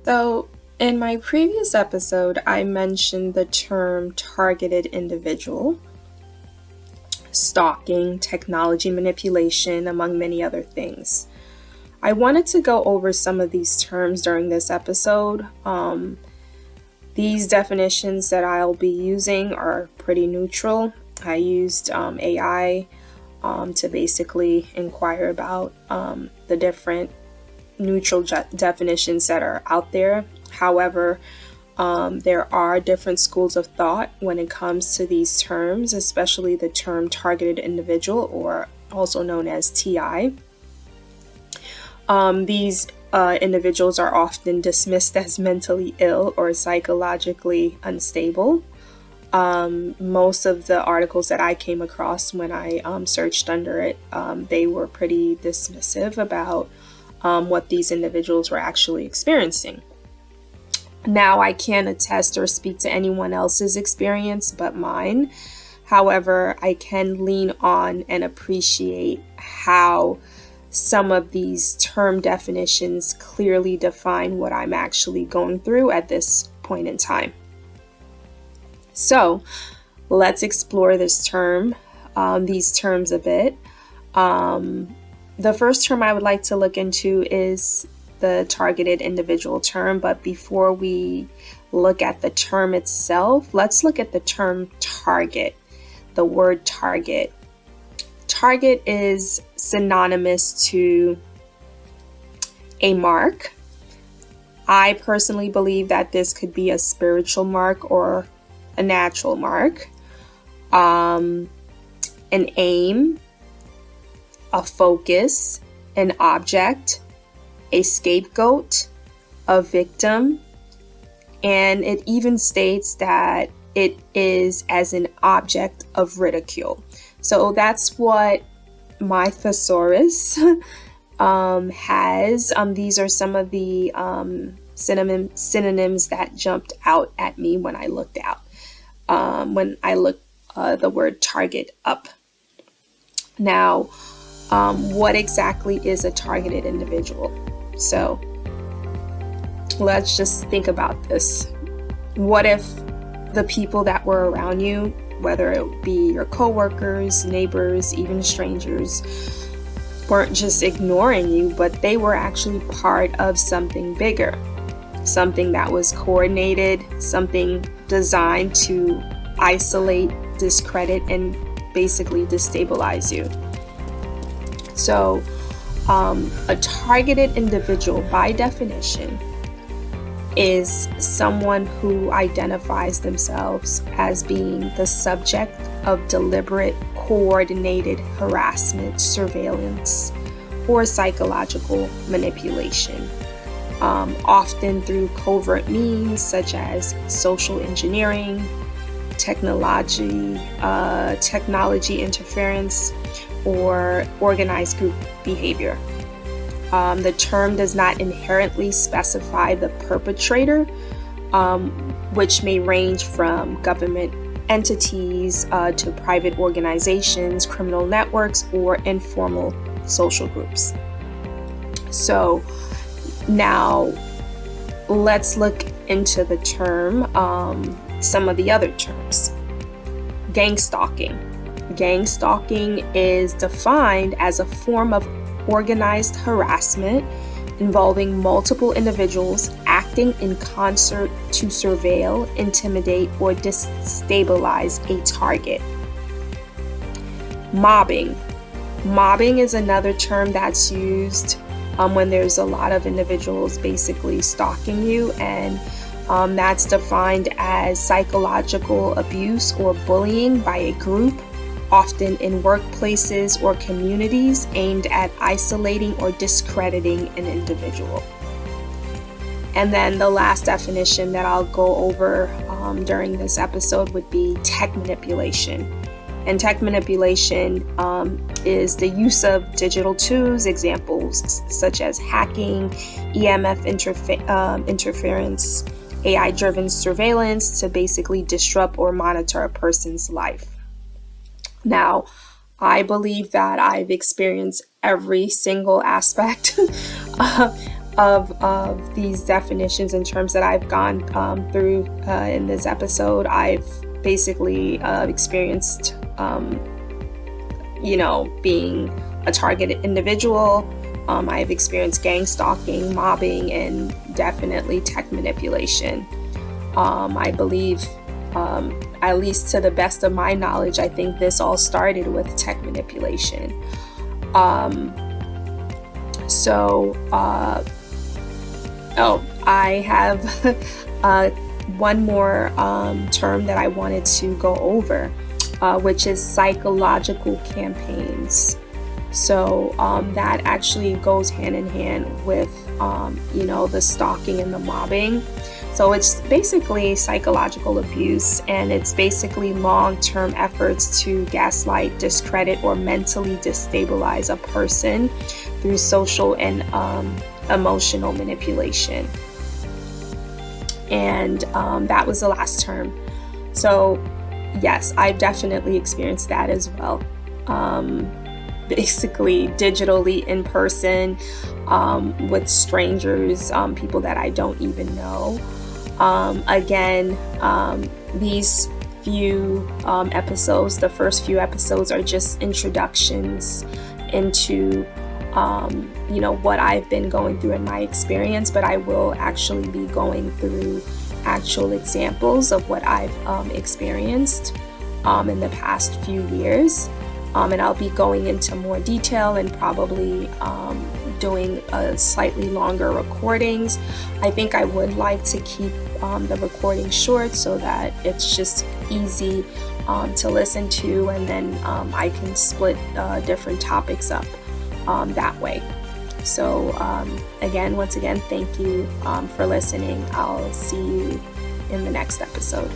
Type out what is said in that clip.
So, in my previous episode, I mentioned the term targeted individual, stalking, technology manipulation, among many other things. I wanted to go over some of these terms during this episode. These definitions that I'll be using are pretty neutral. I used AI to basically inquire about the different neutral definitions that are out there. However, there are different schools of thought when it comes to these terms, especially the term targeted individual, or also known as TI. These individuals are often dismissed as mentally ill or psychologically unstable. Most of the articles that I came across when I searched under it, they were pretty dismissive about what these individuals were actually experiencing. Now, I can't attest or speak to anyone else's experience but mine. However, I can lean on and appreciate how some of these term definitions clearly define what I'm actually going through at this point in time. So, let's explore these terms a bit. The first term I would like to look into is the targeted individual term, but before we look at the term itself, let's look at the term target. The word target. Target is synonymous to a mark. I personally believe that this could be a spiritual mark or a natural mark, an aim, a focus, an object, a scapegoat, a victim, and it even states that it is as an object of ridicule. So that's what my thesaurus has. These are some of the synonyms that jumped out at me when I looked the word target up. Now, what exactly is a targeted individual? So let's just think about this. What if the people that were around you, whether it be your coworkers, neighbors, even strangers, weren't just ignoring you, but they were actually part of something bigger, something that was coordinated, something designed to isolate, discredit, and basically destabilize you? So, a targeted individual, by definition, is someone who identifies themselves as being the subject of deliberate, coordinated harassment, surveillance, or psychological manipulation, often through covert means such as social engineering, technology interference, or organized group behavior. The term does not inherently specify the perpetrator, which may range from government entities to private organizations, criminal networks, or informal social groups. So now let's look into the term, some of the other terms. Gang stalking. Gang stalking is defined as a form of organized harassment involving multiple individuals acting in concert to surveil, intimidate, or destabilize a target. Mobbing. Mobbing is another term that's used when there's a lot of individuals basically stalking you, and that's defined as psychological abuse or bullying by a group, often in workplaces or communities, aimed at isolating or discrediting an individual. And then the last definition that I'll go over during this episode would be tech manipulation. And tech manipulation is the use of digital tools, examples such as hacking, EMF interference, AI-driven surveillance to basically disrupt or monitor a person's life. Now, I believe that I've experienced every single aspect of these definitions and terms that I've gone through in this episode, I've basically experienced, being a targeted individual. I've experienced gang stalking, mobbing, and definitely tech manipulation. I believe, at least to the best of my knowledge, I think this all started with tech manipulation. I have one more term that I wanted to go over, which is psychological campaigns. So that actually goes hand in hand with, the stalking and the mobbing. So it's basically psychological abuse, and it's basically long-term efforts to gaslight, discredit, or mentally destabilize a person through social and emotional manipulation. And that was the last term. So yes, I've definitely experienced that as well. Basically digitally, in person, with strangers, people that I don't even know. Again, these few episodes, the first few episodes, are just introductions into what I've been going through in my experience, but I will actually be going through actual examples of what I've experienced in the past few years, and I'll be going into more detail and probably doing slightly longer recordings. I think I would like to keep the recording short so that it's just easy to listen to, and then I can split different topics up that way. So once again, thank you for listening. I'll see you in the next episode.